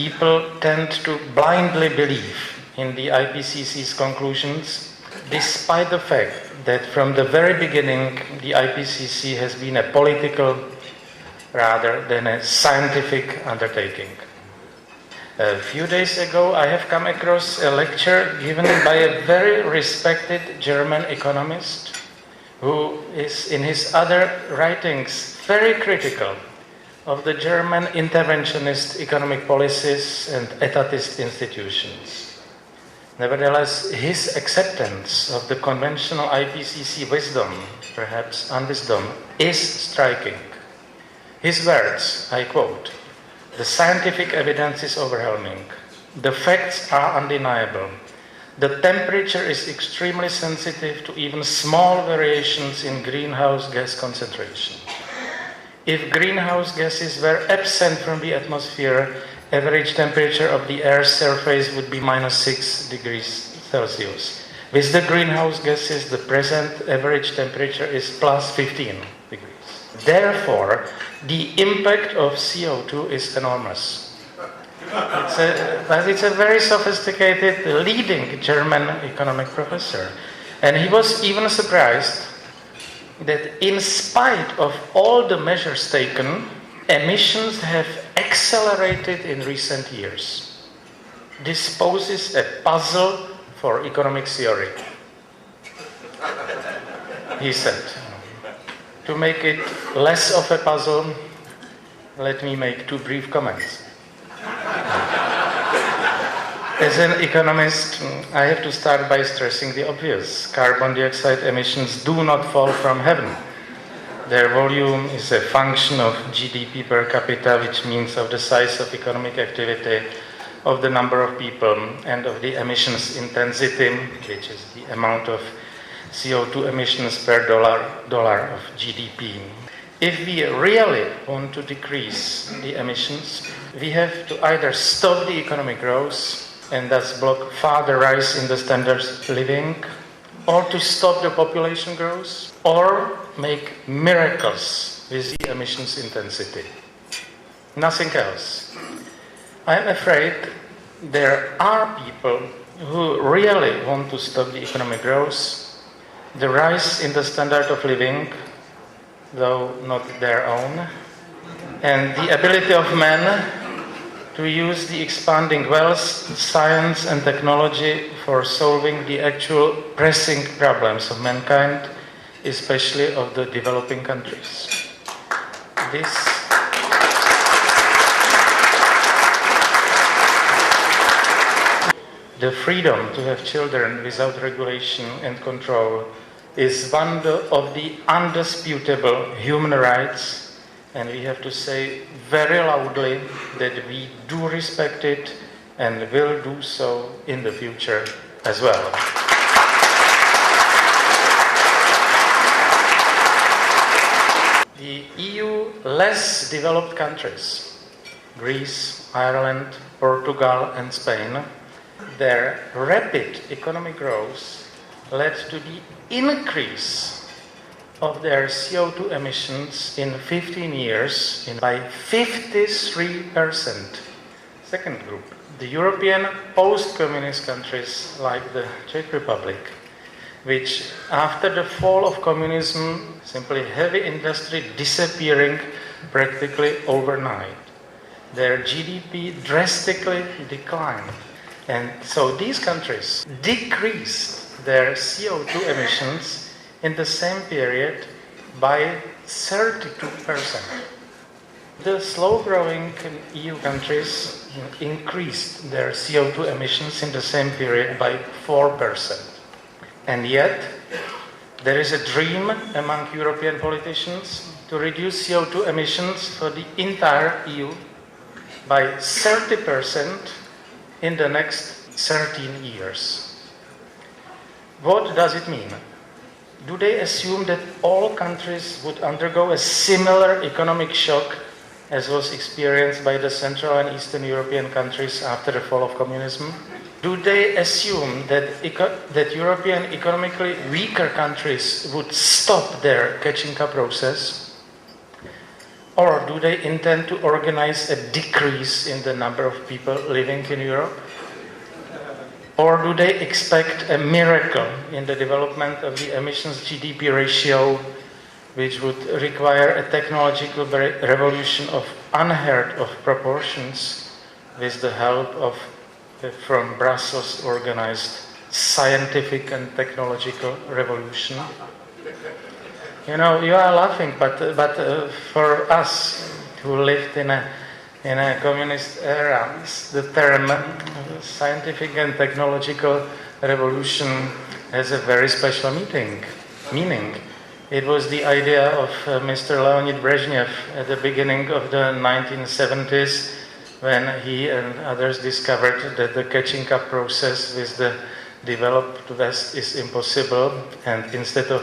people tend to blindly believe in the IPCC's conclusions, despite the fact that from the very beginning the IPCC has been a political rather than a scientific undertaking. A few days ago I have come across a lecture given by a very respected German economist who is in his other writings very critical of the German interventionist economic policies and etatist institutions. Nevertheless, his acceptance of the conventional IPCC wisdom, perhaps unwisdom, is striking. His words, I quote, "The scientific evidence is overwhelming. The facts are undeniable. The temperature is extremely sensitive to even small variations in greenhouse gas concentration. If greenhouse gases were absent from the atmosphere, average temperature of the Earth's surface would be -6 degrees Celsius. With the greenhouse gases, the present average temperature is +15 degrees. Therefore, the impact of CO2 is enormous." It's a very sophisticated, leading German economic professor. And he was even surprised that in spite of all the measures taken, emissions have accelerated in recent years. This poses a puzzle for economic theory, he said. To make it less of a puzzle, let me make two brief comments. As an economist, I have to start by stressing the obvious. Carbon dioxide emissions do not fall from heaven. Their volume is a function of GDP per capita, which means of the size of economic activity, of the number of people, and of the emissions intensity, which is the amount of CO2 emissions per dollar of GDP. If we really want to decrease the emissions, we have to either stop the economic growth and thus block further rise in the standards of living, or to stop the population growth, or make miracles with the emissions intensity. Nothing else. I'm afraid there are people who really want to stop the economic growth, the rise in the standard of living, though not their own, and the ability of men to use the expanding wealth, science and technology for solving the actual pressing problems of mankind, especially of the developing countries. The freedom to have children without regulation and control is one of the undisputable human rights, and we have to say very loudly that we do respect it and will do so in the future as well. The EU less developed countries, Greece, Ireland, Portugal and Spain, their rapid economic growth led to the increase of their CO2 emissions in 15 years by 53%. Second group, the European post-communist countries like the Czech Republic, which after the fall of communism, simply heavy industry disappearing practically overnight, their GDP drastically declined. And so these countries decreased their CO2 emissions in the same period by 32%. The slow-growing EU countries increased their CO2 emissions in the same period by 4%. And yet, there is a dream among European politicians to reduce CO2 emissions for the entire EU by 30% in the next 13 years. What does it mean? Do they assume that all countries would undergo a similar economic shock as was experienced by the Central and Eastern European countries after the fall of communism? Do they assume that European economically weaker countries would stop their catching up process? Or do they intend to organize a decrease in the number of people living in Europe? Or do they expect a miracle in the development of the emissions GDP ratio, which would require a technological revolution of unheard of proportions with the help of from Brussels organized scientific and technological revolution? You know, you are laughing, but for us who lived in a communist era, the term scientific and technological revolution has a very special meaning. It was the idea of Mr. Leonid Brezhnev at the beginning of the 1970s, when he and others discovered that the catching up process with the developed West is impossible, and instead of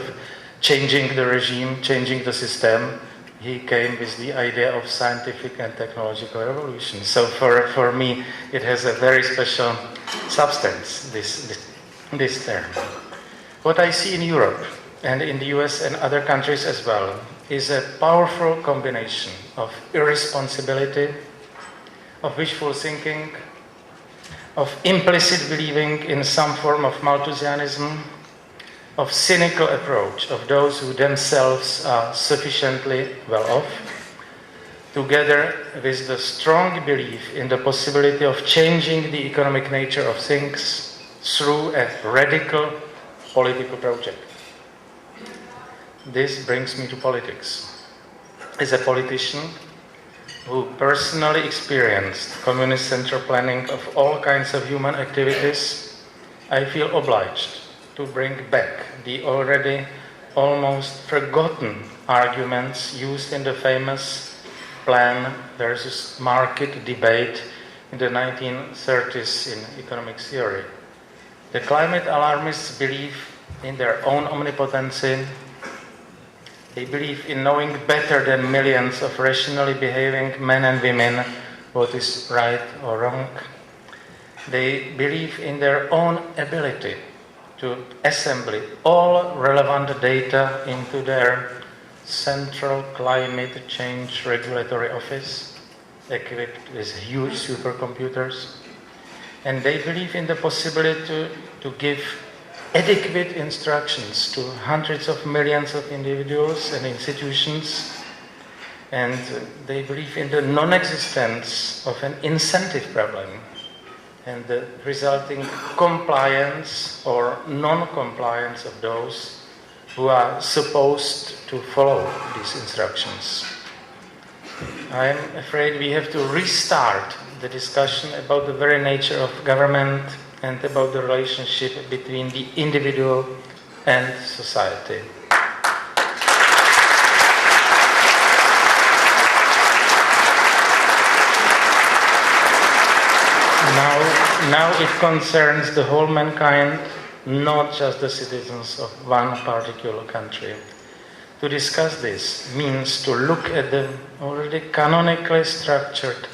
changing the regime, changing the system, he came with the idea of scientific and technological revolution. So for me, it has a very special substance, this term. What I see in Europe and in the US and other countries as well is a powerful combination of irresponsibility, of wishful thinking, of implicit believing in some form of Malthusianism, of cynical approach of those who themselves are sufficiently well off, together with the strong belief in the possibility of changing the economic nature of things through a radical political project. This brings me to politics. As a politician who personally experienced communist central planning of all kinds of human activities, I feel obliged to bring back the already almost forgotten arguments used in the famous plan versus market debate in the 1930s in economic theory. The climate alarmists believe in their own omnipotency. They believe in knowing better than millions of rationally behaving men and women what is right or wrong. They believe in their own ability to assemble all relevant data into their Central Climate Change Regulatory Office, equipped with huge supercomputers. And they believe in the possibility to give adequate instructions to hundreds of millions of individuals and institutions. And they believe in the non-existence of an incentive problem and the resulting compliance or non-compliance of those who are supposed to follow these instructions. I am afraid we have to restart the discussion about the very nature of government and about the relationship between the individual and society. Now it concerns the whole mankind, not just the citizens of one particular country. To discuss this means to look at the already canonically structured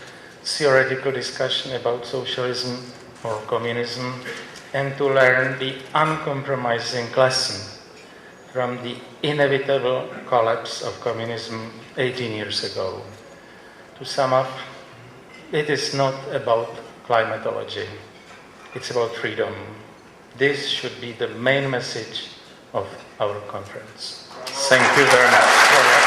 theoretical discussion about socialism or communism, and to learn the uncompromising lesson from the inevitable collapse of communism 18 years ago. To sum up, it is not about climatology, it's about freedom. This should be the main message of our conference. Thank you very much.